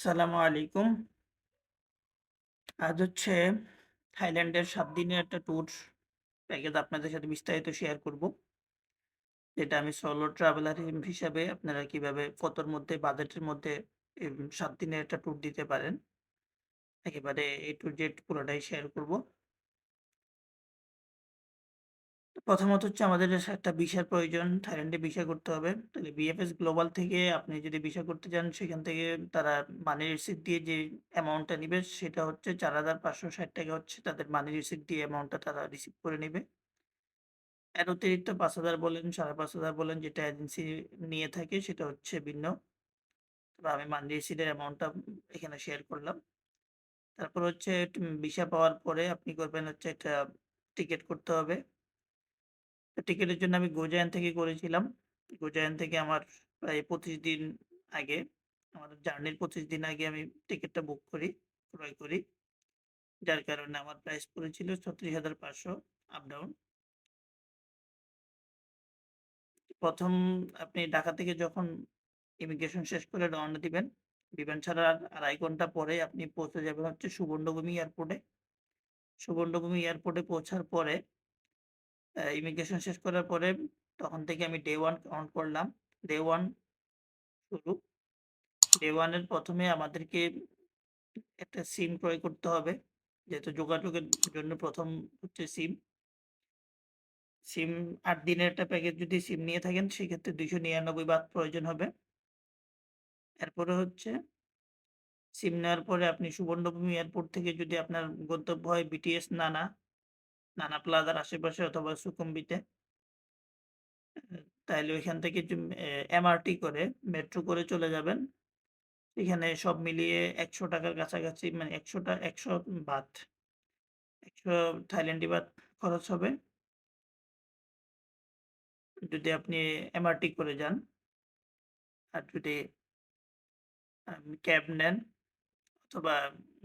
আসসালামু আলাইকুম। আজ হচ্ছে থাইল্যান্ডের ৭ দিনের একটা ট্যুর প্যাকেজ আপনাদের সাথে বিস্তারিত শেয়ার করব। যেটা আমি সোলো ট্রাভেলার হিসাবে আপনারা কিভাবে কতর মধ্যে বাজেটের মধ্যে ৭ দিনের একটা ট্যুর দিতে পারেন। একেবারে A to Z পুরোটাই শেয়ার করব। প্রথমত হচ্ছে আমাদের একটা ভিসার প্রয়োজন। থাইল্যান্ডে ভিসা করতে হবে। তাহলে বিএফএস গ্লোবাল থেকে আপনি যদি ভিসা করতে চান সেখান থেকে তারা মানি রিসিপ্ট দিয়ে যে অ্যামাউন্টটা নিবে সেটা হচ্ছে ৳৪,৫৬০ হচ্ছে তাদের মানি রিসিপ্ট দিয়ে অ্যামাউন্টটা তারা রিসিভ করে নিবে। এর অতিরিক্ত ৫,০০০ বলেন, ৫,৫০০ বলেন যেটা এজেন্সি নিয়ে থাকে সেটা হচ্ছে ভিন্ন। তবে আমি মানি রিসিপ্টের অ্যামাউন্টটা এখানে শেয়ার করলাম। তারপর হচ্ছে ভিসা পাওয়ার পরে আপনি করবেন হচ্ছে একটা টিকেট করতে হবে। টিকেটের জন্য আমি গোজায়ান থেকে করেছিলাম। গোজায়ান থেকে আমার প্রায় ২৫ দিন আগে, আমার জার্নির ২৫ দিন আগে আমি টিকেটটা বুক করি, ক্রয় করি। যার কারণে আমার প্রাইস পড়েছিল ৩৬,৫০০ আপ ডাউন। ১ম আপনি ঢাকা থেকে যখন ইমিগ্রেশন শেষ করে রওনা দিবেন, বিমান ছাড়ার ২.৫ ঘন্টা পরে আপনি পৌঁছে যাবেন হচ্ছে সুবর্ণভূমি এয়ারপোর্টে। সুবর্ণভূমি এয়ারপোর্টে পৌঁছার পরে ইমিগ্রেশন শেষ করার পরে তখন থেকে আমি ডে 1 কাউন্ট করলাম। ডে 1 শুরু। ডে 1 এর ১ম এ আমাদেরকে একটা সিম ক্রয় করতে হবে। যেহেতু যোগাযোগের জন্য ১ম হচ্ছে সিম। সিম ৮ দিনের একটা প্যাকেজ যদি সিম নিয়ে থাকেন সেক্ষেত্রে ৳২৯৯ প্রয়োজন হবে। এরপরে হচ্ছে সিম নেওয়ার পরে আপনি সুবর্ণভূমি এয়ারপোর্ট থেকে যদি আপনার গন্তব্য হয় বিটিএস নানা, নানা প্লাজার আশেপাশে অথবা সুখুমবিতে, তাইলে ওইখান থেকে এমআরটি করে মেট্রো করে চলে যাবেন। এখানে সব মিলিয়ে ৳১০০ র কাছাকাছি মানে ১০০ বাত, ১০০ থাইল্যান্ডি বাত খরচ হবে যদি আপনি এমআরটি করে যান। আর যদি ক্যাব নেন অথবা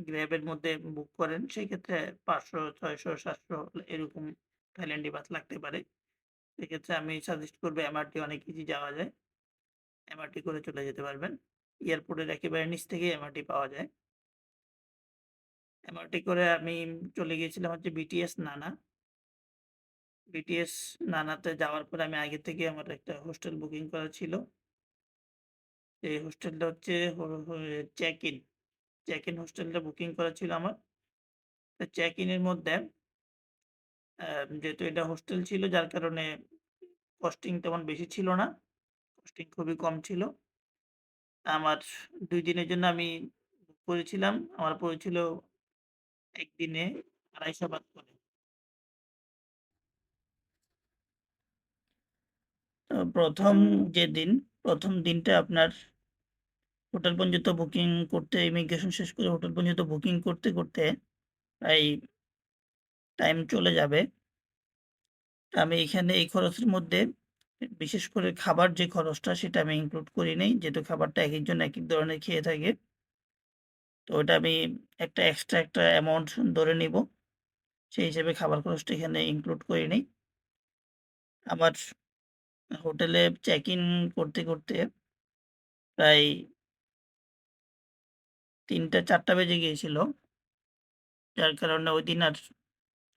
গ্র্যাবের মধ্যে বুক করেন সেক্ষেত্রে ৫০০, ৬০০, ৭০০ এরকম থাইল্যান্ডি বাত লাগতে পারে। সেক্ষেত্রে আমি সাজেস্ট করব এমআরটি অনেক ইজি যাওয়া যায়। এমআরটি করে চলে যেতে পারবেন। এয়ারপোর্টের একেবারে নিচ থেকেই এমআরটি পাওয়া যায়। এমআরটি করে আমি চলে গিয়েছিলাম হচ্ছে বিটিএস নানা। বিটিএস নানাতে যাওয়ার পরে আমি আগে থেকে আমার একটা হোস্টেল বুকিং করা ছিল। এই হোস্টেলটা হচ্ছে চেক-ইন। চেক-ইন হোস্টেলটা বুকিং করা ছিল আমার। তো চেক-ইন এর মধ্যে যেহেতু এটা হোস্টেল ছিল যার কারণে কস্টিং তেমন বেশি ছিল না। কস্টিং খুবই কম ছিল। আমার ২ দিনের জন্য আমি বুক করেছিলাম। আমার পড়েছিল ১ দিনে ৳২৫০ করে। তো ১ম দিনটা আপনার হোটেল পর্যন্ত বুকিং করতে ইমিগ্রেশন শেষ করে হোটেল পর্যন্ত বুকিং করতে প্রায় টাইম চলে যাবে। আমি এখানে এই খরচের মধ্যে বিশেষ করে খাবার যে খরচটা সেটা আমি ইনক্লুড করি নাই। যেহেতু খাবারটা একেকজন একেক ধরনের খেয়ে থাকে। তো ওটা আমি একটা এক্সট্রা একটা অ্যামাউন্ট ধরে নিবো। সেই হিসেবে খাবার খরচটা এখানে ইনক্লুড করি নাই। আমার হোটেলে চেক ইন করতে প্রায় ৩টা-৪টা বেজে গিয়েছিল। যার কারণে ওইদিন আর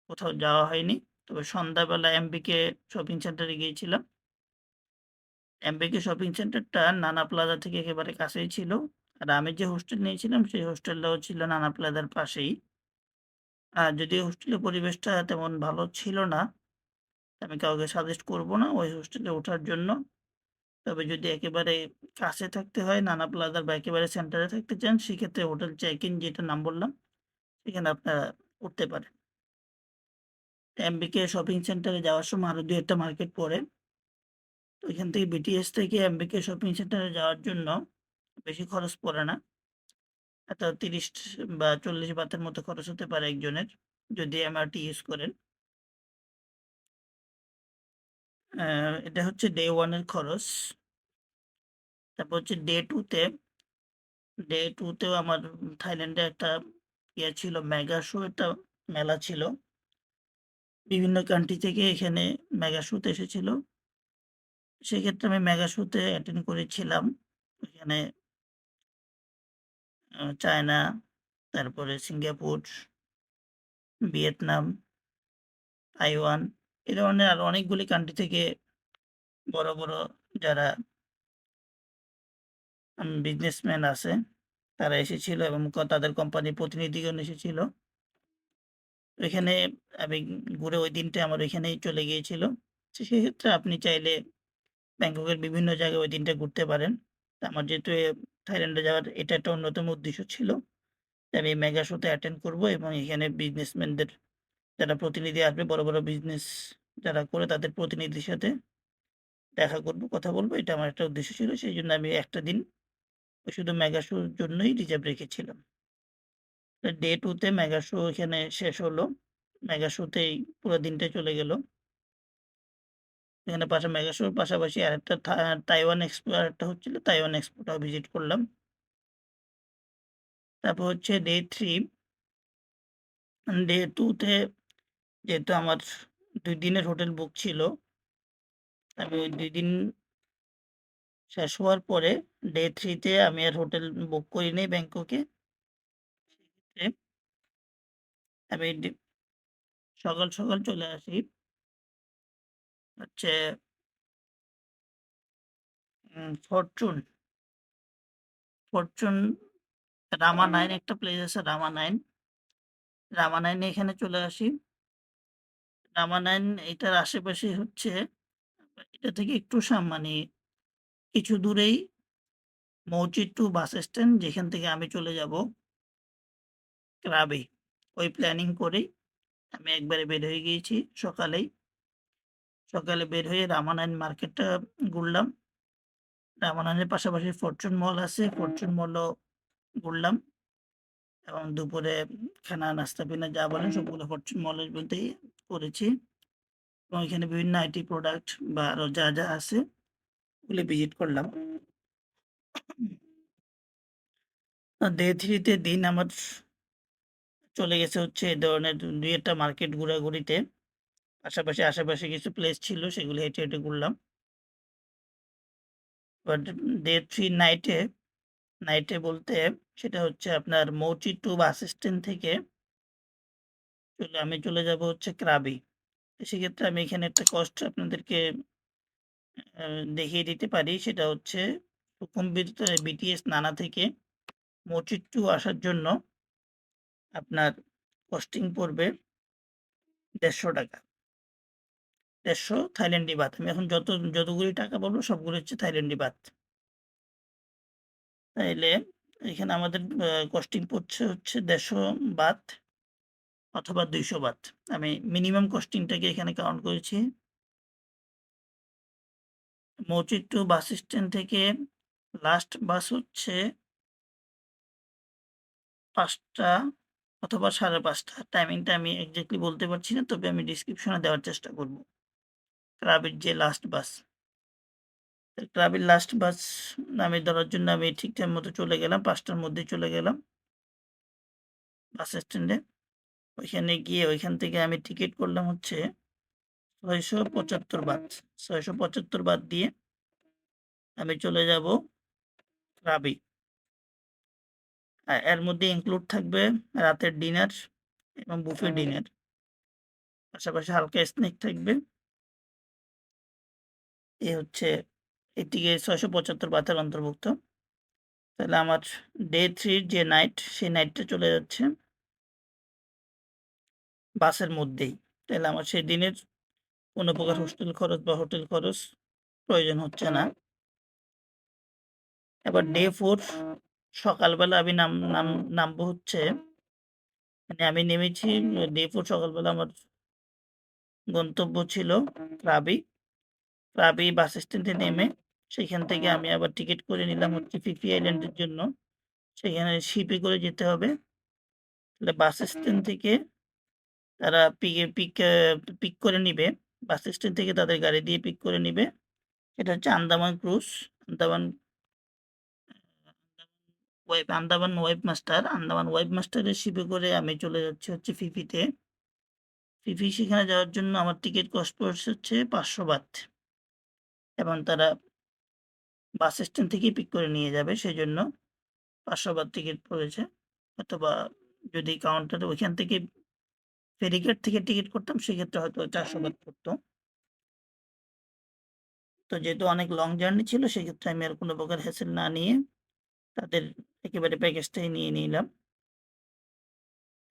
কোথাও যাওয়া হয়নি। তবে সন্ধ্যাবেলা এমবিকে শপিং সেন্টারে গিয়েছিলাম। এমবিকে শপিং সেন্টারটা নানা প্লাজা থেকে একেবারে কাছেই ছিল। আর আমি যে হোস্টেল নিয়েছিলাম সেই হোস্টেলটাও ছিল নানা প্লাজার পাশেই। আর যদিও হোস্টেলের পরিবেশটা তেমন ভালো ছিল না, আমি কাউকে সাজেস্ট করব না ওই হোস্টেলে ওঠার জন্য। তবে যদি একেবারে কাছে থাকতে হয় নানা প্লাজার বা একেবারে সেন্টারে থাকতে চান সেক্ষেত্রে হোটেল চেক ইন যেটার নাম বললাম সেখানে আপনারা উঠতে পারেন। এমবিকে শপিং সেন্টারে যাওয়ার সময় আরো ২ একটা মার্কেট পড়ে। তো এখান থেকে বিটিএস থেকে এমবিকে শপিং সেন্টারে যাওয়ার জন্য বেশি খরচ পড়ে না। এটা ৩০ বা ৪০ বাতের মতো খরচ হতে পারে একজনের যদি এমআরটি ইউজ করেন। এটা হচ্ছে ডে 1 এর খরচ। তারপর হচ্ছে ডে 2 তেও আমার থাইল্যান্ডে একটা ছিল মেগা শো, একটা মেলা ছিল। বিভিন্ন কান্ট্রি থেকে এখানে মেগা শোতে এসেছিল। সেক্ষেত্রে আমি মেগা শোতে অ্যাটেন্ড করেছিলাম। এখানে চায়না, তারপরে সিঙ্গাপুর, ভিয়েতনাম, তাইওয়ান এ ধরনের আরো অনেকগুলি কান্ট্রি থেকে বড়, বড় যারা বিজনেসম্যান আছে তারা এসেছিল এবং তাদের কোম্পানির প্রতিনিধিগণ এসেছিল। ওইখানে আমি ঘুরে ওই দিনটা আমার ওইখানেই চলে গিয়েছিল। সেক্ষেত্রে আপনি চাইলে ব্যাংককের বিভিন্ন জায়গায় ওই দিনটা ঘুরতে পারেন। তা আমার যেহেতু থাইল্যান্ডে যাওয়ার এটা একটা অন্যতম উদ্দেশ্য ছিল। যে আমি মেগা শোতে অ্যাটেন্ড করব এবং এখানে বিজনেসম্যানদের যারা প্রতিনিধি আসবে, বড়, বড় বিজনেস যারা করে তাদের প্রতিনিধির সাথে দেখা করব, কথা বলব। এটা আমার একটা উদ্দেশ্য ছিল। সেইজন্য আমি একটা দিন ওই শুধু মেগা শোর জন্যই রিজার্ভ রেখেছিলাম। ডে 2 তে মেগা শো এখানে শেষ হলো। মেগা শোতেই পুরো দিনটাই চলে গেল। এখানে মেগা শোর পাশাপাশি আরেকটা তাইওয়ান এক্সপো আরেকটা হচ্ছিল। তাইওয়ান এক্সপোটাও ভিজিট করলাম। তারপর হচ্ছে ডে 3 ডে 2 তে যেহেতু আমার ২ দিনের হোটেল বুক ছিল, আমি ওই ২ দিন শেষ হওয়ার পরে ডে 3 তে আমি আর হোটেল বুক করি নাই ব্যাংককে। সেক্ষেত্রে আমি সকাল, সকাল চলে আসি হচ্ছে ফরচুন, ফরচুন রামানাইন একটা প্লেস আছে রামানাইন। রামানাইনে এখানে চলে আসি। রামানাইন এটার আশেপাশে হচ্ছে এটা থেকে একটু মানে কিছু দূরেই মৌচির টু বাস স্ট্যান্ড, যেখান থেকে আমি চলে যাব ক্রাবে। ওই প্ল্যানিং করেই আমি একবারে বের হয়ে গিয়েছি সকালেই। সকালে বের হয়ে রামানাইন মার্কেটটা ঘুরলাম। রামানাইনের পাশাপাশি ফরচুন মল আছে, ফরচুন মলও ঘুরলাম এবং দুপুরে খানা নাস্তা-পানি যা বলেন সবগুলো ফরচুন মলের মধ্যেই করেছি এবং এখানে বিভিন্ন আইটি প্রোডাক্ট বা আরো যা, যা আছে ওগুলো ভিজিট করলাম। ডে 3 তে দিন আমার চলে গেছে হচ্ছে এ ধরনের ২ একটা মার্কেট ঘোরাঘুরিতে। পাশাপাশি আশেপাশে কিছু প্লেস ছিল সেগুলো হেঁটে, হেঁটে ঘুরলাম। বাট ডে 3 নাইটে বলতে সেটা হচ্ছে আপনার মৌচি টু বাস স্ট্যান্ড থেকে আমি চলে যাব হচ্ছে ক্রাবি। সেক্ষেত্রে আমি এখানে একটা কষ্ট আপনাদেরকে দেখিয়ে দিতে পারি। সেটা হচ্ছে সুখুমবিট বিটিএস নানা থেকে মৌচি টু আসার জন্য আপনার কস্টিং পড়বে ৳১৫০। ১৫০ থাইল্যান্ডি বাত। আমি এখন যতগুলি টাকা বলবো সবগুলো হচ্ছে থাইল্যান্ডি বাত। তাইলে এখানে আমাদের কস্টিং পড়ছে হচ্ছে ৳১৫০ অথবা ৳২০০। আমি মিনিমাম কস্টিংটাকে এখানে কাউন্ট করেছি। মৌচির টু বাস স্ট্যান্ড থেকে লাস্ট বাস হচ্ছে ৫টা অথবা ৫:৩০। টাইমিংটা আমি এক্সাক্টলি বলতে পারছি না, তবে আমি ডিসক্রিপশনে দেওয়ার চেষ্টা করব। ক্রাবের যে লাস্ট বাস। ক্রাবের লাস্ট বাস আমি ধরার জন্য আমি ঠিক টাইম মতো চলে গেলাম। ৫টার মধ্যেই চলে গেলাম বাস স্ট্যান্ডে। ওইখানে গিয়ে ওইখান থেকে আমি টিকিট করলাম হচ্ছে ৳৬৭৫ ৳৬৭৫ দিয়ে আমি চলে যাব ক্রাবি। এর মধ্যে ইনক্লুড থাকবে রাতের ডিনার এবং বুফে ডিনার। পাশাপাশি হালকা স্ন্যাক থাকবে। হচ্ছে এটিকে ৳৬৭৫ এর অন্তর্ভুক্ত। তাহলে আমার ডে 3 র যে নাইট, সেই নাইটটা চলে যাচ্ছে বাসের মধ্যেই। তাহলে আমার সেদিনের কোনো প্রকার হোস্টেল খরচ বা হোটেল খরচ প্রয়োজন হচ্ছে না। এবার ডে 4 সকালবেলা আমি নামবো হচ্ছে মানে আমি নেমেছি ডে 4 সকালবেলা আমার গন্তব্য ছিল ক্রাবি। ক্রাবি বাস স্ট্যান্ডে নেমে সেখান থেকে আমি আবার টিকিট করে নিলাম হচ্ছে ফিফি আইল্যান্ডের জন্য। সেখানে শিপে করে যেতে হবে। তাহলে বাস স্ট্যান্ড থেকে তারা পিক করে নিবে। বাস স্ট্যান্ড থেকে তাদের গাড়ি দিয়ে পিক করে নিবে। এটা হচ্ছে আন্দামান ক্রুজ। আন্দামান আন্দামান ওয়েব মাস্টারের শিপে করে আমি চলে যাচ্ছি হচ্ছে ফিফিতে। ফিফি সেখানে যাওয়ার জন্য আমার টিকিট কস্ট পড়ছে হচ্ছে ৳৫০০ এবং তারা বাস স্ট্যান্ড থেকেই পিক করে নিয়ে যাবে সেজন্য 500 বাদ টিকিট পড়েছে। অথবা যদি কাউন্টারে ওইখান থেকে ফেরিঘাট থেকে টিকিট করতাম সেক্ষেত্রে হয়তো 400 বাদ পড়তো। তো যেহেতু অনেক লং জার্নি ছিল সেক্ষেত্রে আমি আর কোনো প্রকার হ্যাসেল না নিয়ে তাদের একেবারে প্যাকেজটাই নিয়ে নিলাম।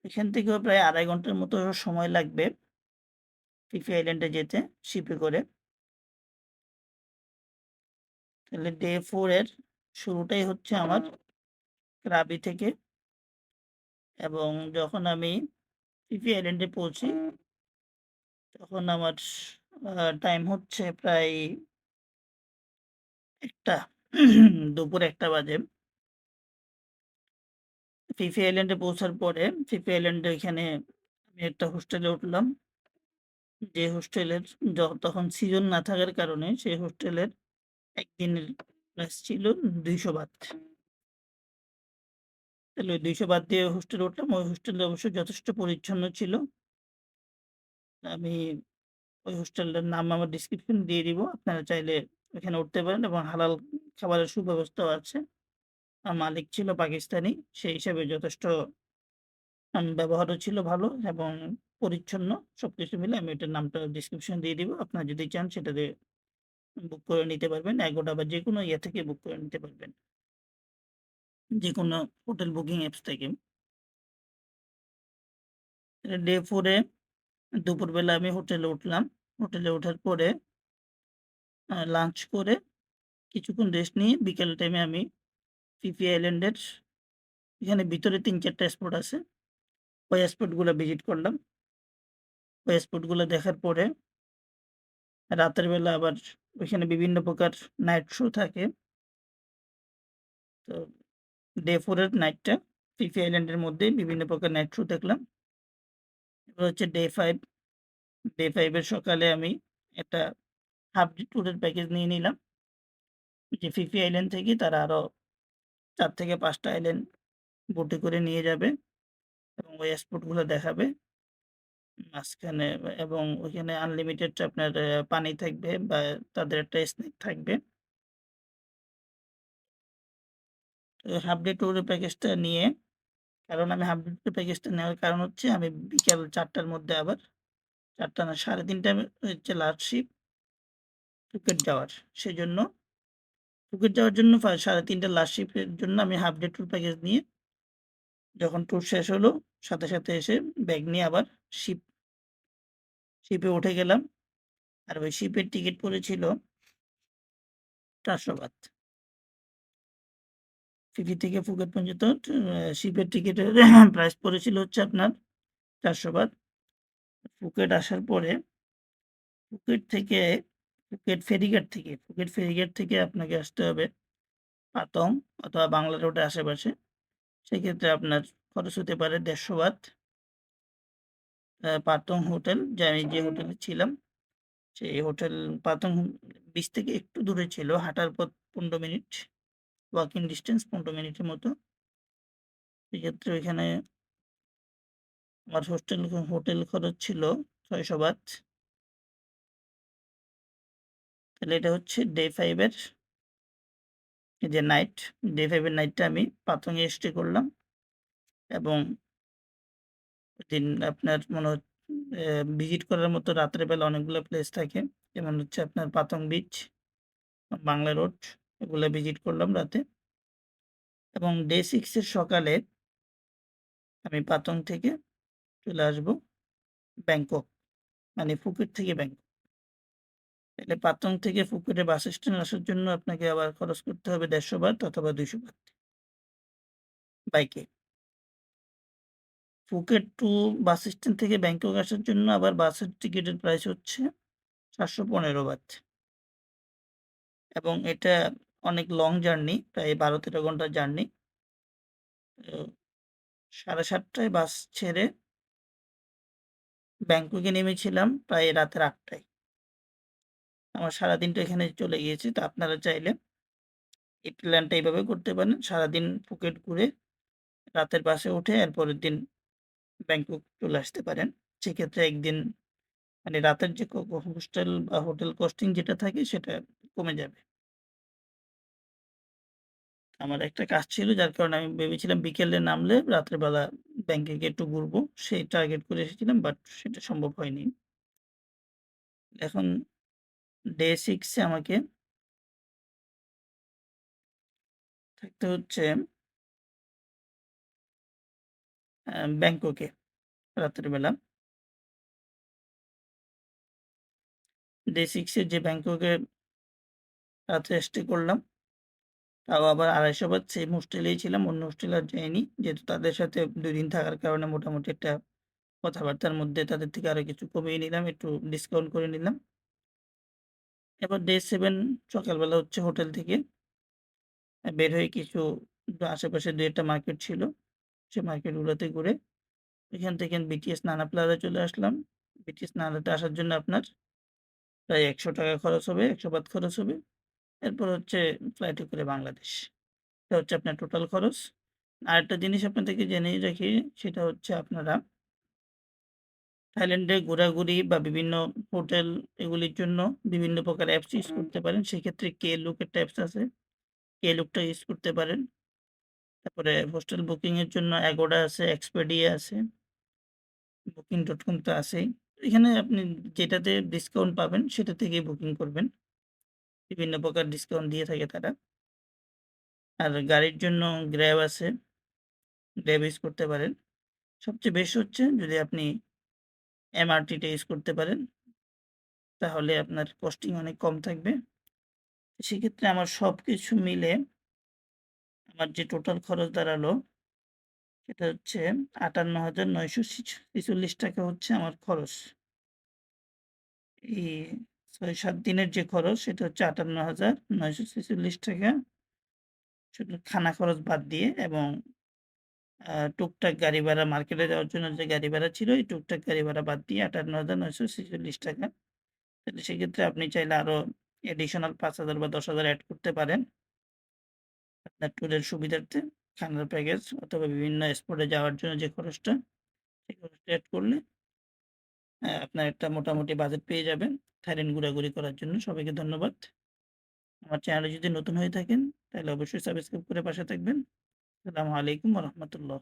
এখান থেকেও প্রায় 2.5 ঘন্টার মতো সময় লাগবে ফিফি আইল্যান্ডে যেতে শিপে করে। তাহলে ডে 4 এর শুরুটাই হচ্ছে আমার ক্রাবি থেকে, এবং যখন আমি ফিফি আইল্যান্ডে পৌঁছি তখন আমার টাইম হচ্ছে প্রায় 1টা দুপুর 1টা বাজে। ফিফি আইল্যান্ডে পৌঁছার পরে ফিফি আইল্যান্ডে এখানে আমি একটা হোস্টেলে উঠলাম। যে হোস্টেলের তখন সিজন না থাকার কারণে সেই হোস্টেলের একদিনের প্রাইস ছিল 200 বাত। তাহলে ওই 200 বাত দিয়ে হোস্টেলে উঠলাম। ওই হোস্টেলটা অবশ্য যথেষ্ট পরিচ্ছন্ন ছিল। আমি ওই হোস্টেলটার নাম আমার ডেসক্রিপশনে দিয়ে দিব। আপনারা চাইলে ওখানে উঠতে পারেন এবং হালাল খাবারের সুব্যবস্থাও আছে। মালিক ছিল পাকিস্তানি। সেই হিসাবে যথেষ্ট ব্যবহারও ছিল ভালো এবং পরিচ্ছন্ন। সবকিছু মিলে আমি এটার নামটা ডেসক্রিপশনে দিয়ে দিব। আপনারা যদি চান সেটাতে বুক করে নিতে পারবেন। Agoda বা যেকোনো ইয়ে থেকে বুক করে নিতে পারবেন। যেকোনো হোটেল বুকিং অ্যাপস থেকে। ডে 4 এ দুপুরবেলা আমি হোটেলে উঠলাম। হোটেলে ওঠার পরে লাঞ্চ করে কিছুক্ষণ রেস্ট নিয়ে বিকেল টাইমে আমি ফিফি আইল্যান্ডের এখানে ভিতরে ৩-৪ টা স্পট আছে। ওই স্পটগুলো ভিজিট করলাম। ওই স্পটগুলো দেখার পরে রাতের বেলা আবার ওইখানে বিভিন্ন প্রকার নাইট শো থাকে। তো ডে 4 এর নাইটটা ফিফি আইল্যান্ডের মধ্যেই বিভিন্ন প্রকার নাইট শো দেখলাম। এবার হচ্ছে ডে 5। ডে 5 এর সকালে আমি একটা হাফ ডে ট্যুরের প্যাকেজ নিয়ে নিলাম। যে ফিফি আইল্যান্ড থেকে তারা আরো ৪ থেকে ৫ টা আইল্যান্ড বোটে করে নিয়ে যাবে এবং ওই স্পটগুলো দেখাবে মাঝখানে, এবং ওইখানে আনলিমিটেড আপনার পানি থাকবে বা তাদের একটা স্ন্যাক থাকবে। তো হাফ ডে ট্যুরের প্যাকেজটা নিয়ে, কারণ আমি হাফ ডে ট্যুর প্যাকেজটা নেওয়ার কারণ হচ্ছে আমি বিকাল ৪ টার মধ্যে আবার ৪ টা না ৩:৩০ হচ্ছে লাস্ট শিপ ফুকেট যাওয়ার। সেজন্য ফুকেট যাওয়ার জন্য ৩:৩০ লাস্ট শিপের জন্য আমি হাফ ডে ট্যুর প্যাকেজ নিয়ে যখন ট্যুর শেষ হলো সাথে, সাথে এসে ব্যাগ নিয়ে আবার শিপে উঠে গেলাম। আর ওই শিপের টিকিট পড়েছিল ৪০০ বাত। ফিফি থেকে ফুকেট পর্যন্ত শিপের টিকিটের প্রাইস পড়েছিল হচ্ছে আপনার ৪০০ বাত। ফুকেট আসার পরে ফুকেট থেকে ফুকেট ফেরিঘাট থেকে আপনাকে আসতে হবে পাতং অথবা বাংলা রোডের আশেপাশে। সেক্ষেত্রে আপনার খরচ হতে পারে ১৫০ বাত। পাতং হোটেল, আমি যে হোটেলে ছিলাম সেই হোটেল পাতং বিচ থেকে একটু দূরে ছিল। হাঁটার পথ ১৫ মিনিট, ওয়াকিং ডিসট্যান্স ১৫ মিনিটের মতো। সেক্ষেত্রে ওইখানে আমার হোটেল খরচ ছিল ৬০০ বাত। তাহলে এটা হচ্ছে ডে 5 এর যে নাইট, ডে 5 এর নাইটটা আমি পাতংয়ে স্টে করলাম এবং ওইদিন আপনার মনে ভিজিট করার মতো রাতের বেলা অনেকগুলো প্লেস থাকে। যেমন হচ্ছে আপনার পাতং বিচ, বাংলা রোড, এগুলা ভিজিট করলাম রাতে। এবং ডে 6 এর সকালে আমি পাতং থেকে চলে আসবো ব্যাংকক, মানে ফুকেট থেকে ব্যাংকক। তাহলে পাতং থেকে ফুকেটে বাস স্ট্যান্ড আসার জন্য আপনাকে আবার খরচ করতে হবে ১৫০ বাত অথবা ২০০ বাত বাইকে। ফুকেট টু বাস স্ট্যান্ড থেকে ব্যাংকক আসার জন্য আবার বাসের টিকিটের প্রাইস হচ্ছে ৭১৫ বাত এবং এটা অনেক লং জার্নি, প্রায় ১২-১৩ ঘন্টার জার্নি। তো ৭:৩০ বাস ছেড়ে ব্যাংককে নেমেছিলাম প্রায় রাতের ৮টায়। আমার সারাদিনটা এখানে চলে গিয়েছে। তো আপনারা চাইলে এই প্ল্যানটা এইভাবে করতে পারেন। সারাদিন ফুকেট ঘুরে রাতের বাসে উঠে এর পরের দিন ব্যাংকক চলে আসতে পারেন। সেক্ষেত্রে একদিন মানে রাতের যে হোস্টেল বা হোটেল কস্টিং যেটা থাকে সেটা কমে যাবে। আমার একটা কাজ ছিল যার কারণে আমি ভেবেছিলাম বিকেলে নামলে রাত্রে বেলা ব্যাংককে একটু ঘুরবো। সেই টার্গেট করে এসেছিলাম বাট সেটা সম্ভব হয়নি। এখন ডে 6 এ আমাকে থাকতে হচ্ছে ব্যাংককে রাতের বেলা। ডে 6 এ যে ব্যাংককে রাত্রে স্টে করলাম, তাও আবার ২৫০ বাত সেম হোস্টেলেই ছিলাম। অন্য হোস্টেলে আর যাইনি। যেহেতু তাদের সাথে ২ দিন থাকার কারণে মোটামুটি একটা কথাবার্তার মধ্যে তাদের থেকে আরো কিছু কমিয়ে নিলাম, একটু ডিসকাউন্ট করে নিলাম। এবার ডে 7 সকালবেলা হচ্ছে হোটেল থেকে বের হয়ে কিছু আশেপাশে ২-১ টা মার্কেট ছিল। সে মার্কেটগুলোতে ঘুরে এখান থেকে বিটিএস নানা প্লাজায় চলে আসলাম। বিটিএস নানাতে আসার জন্য আপনার প্রায় ৳১০০ খরচ হবে, ৳১০০ খরচ হবে। এরপর হচ্ছে ফ্লাইটে করে বাংলাদেশ। এটা হচ্ছে আপনার টোটাল খরচ। আরেকটা জিনিস আপনাদেরকে জানিয়ে রাখি, সেটা হচ্ছে আপনারা থাইল্যান্ডে ঘোরাঘুরি বা বিভিন্ন হোটেল এগুলির জন্য বিভিন্ন প্রকার অ্যাপস ইউজ করতে পারেন। সেক্ষেত্রে Klook একটা অ্যাপস আছে। Klook টা ইউজ করতে পারেন। তারপরে হোস্টেল বুকিং এর জন্য Agoda আছে, Expedia আছে, Booking.com তো আছেই। এখানে আপনি যেটাতে ডিসকাউন্ট পাবেন সেটা থেকেই বুকিং করবেন। বিভিন্ন প্রকার ডিসকাউন্ট দিয়ে থাকে তারা। আর গাড়ির জন্য Grab আছে, Grab ইউজ করতে পারেন। সবচেয়ে বেস্ট হচ্ছে যদি আপনি MRT টা ইউজ করতে পারেন, তাহলে আপনার কস্টিং অনেক কম থাকবে। সেক্ষেত্রে আমার সবকিছু মিলে আমার যে টোটাল খরচ দাঁড়ালো সেটা হচ্ছে ৳৫৮,৯৪৬ হচ্ছে আমার খরচ। এই ৬-৭ দিনের যে খরচ সেটা হচ্ছে ৳৫৮,৯৪৬ শুধু খানা খরচ বাদ দিয়ে এবং টুকটাক গাড়ি ভাড়া মার্কেটে যাওয়ার জন্য যে গাড়ি ভাড়া ছিল এই টুকটাক গাড়ি ভাড়া বাদ দিয়ে ৳৫৮,৯৪৬। তাহলে সেক্ষেত্রে আপনি চাইলে আরো এডিশনাল ৫,০০০ বা ১০,০০০ এড করতে পারেন আপনার ট্যুরের সুবিধার্থে। খানার প্যাকেজ অথবা বিভিন্ন স্পটে যাওয়ার জন্য যে খরচটা, সেই খরচটা এড করলে আপনার একটা মোটামুটি বাজেট পেয়ে যাবেন থাইল্যান্ড ঘোরাঘুরি করার জন্য। সবাইকে ধন্যবাদ। আমার চ্যানেলে যদি নতুন হয়ে থাকেন তাহলে অবশ্যই সাবস্ক্রাইব করে পাশে থাকবেন। আসসালামু আলাইকুম ওয়া রাহমাতুল্লাহ।